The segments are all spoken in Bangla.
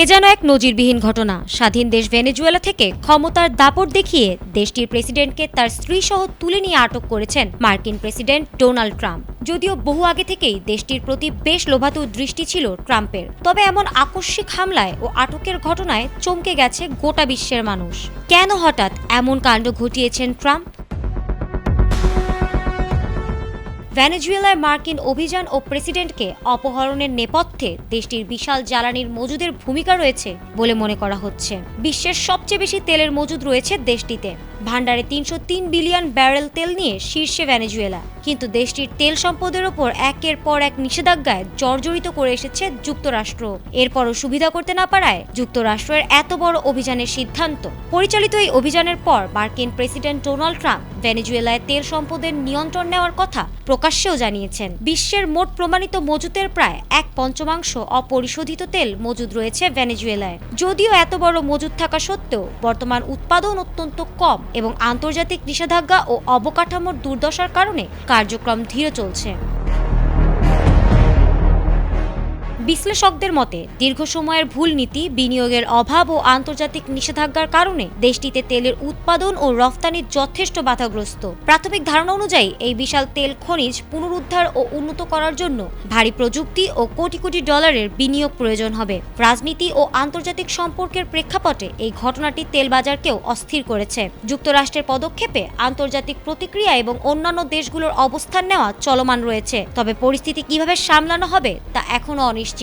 এ যেন এক নজিরবিহীন ঘটনা। স্বাধীন দেশ ভেনেজুয়েলা থেকে ক্ষমতার দাপট দেখিয়ে দেশটির প্রেসিডেন্টকে তার স্ত্রী সহ তুলে নিয়ে আটক করেছেন মার্কিন প্রেসিডেন্ট ডোনাল্ড ট্রাম্প। যদিও বহু আগে থেকেই দেশটির প্রতি বেশ লোভাতুর দৃষ্টি ছিল ট্রাম্পের, তবে এমন আকস্মিক হামলায় ও আটকের ঘটনায় চমকে গেছে গোটা বিশ্বের মানুষ। কেন হঠাৎ এমন কাণ্ড ঘটিয়েছেন ট্রাম্প? ভেনেজুয়েলায় মার্কিন অভিযান ও প্রেসিডেন্টকে অপহরণের নেপথ্যে দেশটির বিশাল জ্বালানির মজুদের ভূমিকা রয়েছে বলে মনে করা হচ্ছে। বিশ্বের সবচেয়ে বেশি তেলের মজুদ রয়েছে দেশটিতে। ভান্ডারে ৩০৩ বিলিয়ন ব্যারেল তেল নিয়ে শীর্ষে ভেনেজুয়েলা। কিন্তু দেশটির তেল সম্পদের ওপর একের পর এক নিষেধাজ্ঞায় জর্জরিত করে এসেছে যুক্তরাষ্ট্র। এরপরও সুবিধা করতে না পারায় যুক্তরাষ্ট্রের এত বড় অভিযানের সিদ্ধান্ত। পরিচালিত এই অভিযানের পর মার্কিন প্রেসিডেন্ট ডোনাল্ড ট্রাম্প ভেনেজুয়েলায় তেল সম্পদের নিয়ন্ত্রণ নেওয়ার কথা প্রকাশ্যেও জানিয়েছেন। বিশ্বের মোট প্রমাণিত মজুতের প্রায় ১/৫ অপরিশোধিত তেল মজুদ রয়েছে ভেনেজুয়েলায়। যদিও এত বড় মজুদ থাকা সত্ত্বেও বর্তমান উৎপাদন অত্যন্ত কম এবং আন্তর্জাতিক নিষেধাজ্ঞা ও অবকাঠামোর দুর্দশার কারণে কার্যক্রম ধীর চলছে। বিশ্লেষকদের মতে দীর্ঘ সময়ের ভুল নীতি, বিনিয়োগের অভাব ও আন্তর্জাতিক নিষেধাজ্ঞার কারণে দেশটিতে তেলের উৎপাদন ও রফতানি যথেষ্ট বাধাগ্রস্ত। প্রাথমিক ধারণা অনুযায়ী এই বিশাল তেল খনিজ পুনরুদ্ধার ও উন্নত করার জন্য ভারী প্রযুক্তি ও কোটি কোটি ডলারের বিনিয়োগ প্রয়োজন হবে। রাজনীতি ও আন্তর্জাতিক সম্পর্কের প্রেক্ষাপটে এই ঘটনাটি তেল বাজারকেও অস্থির করেছে। যুক্তরাষ্ট্রের পদক্ষেপে আন্তর্জাতিক প্রতিক্রিয়া এবং অন্যান্য দেশগুলোর অবস্থান নেওয়া চলমান রয়েছে, তবে পরিস্থিতি কিভাবে সামলানো হবে তা এখনও অনিশ্চিত।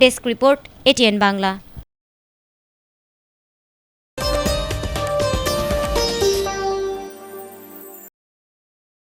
Desk report, ATN Bangla.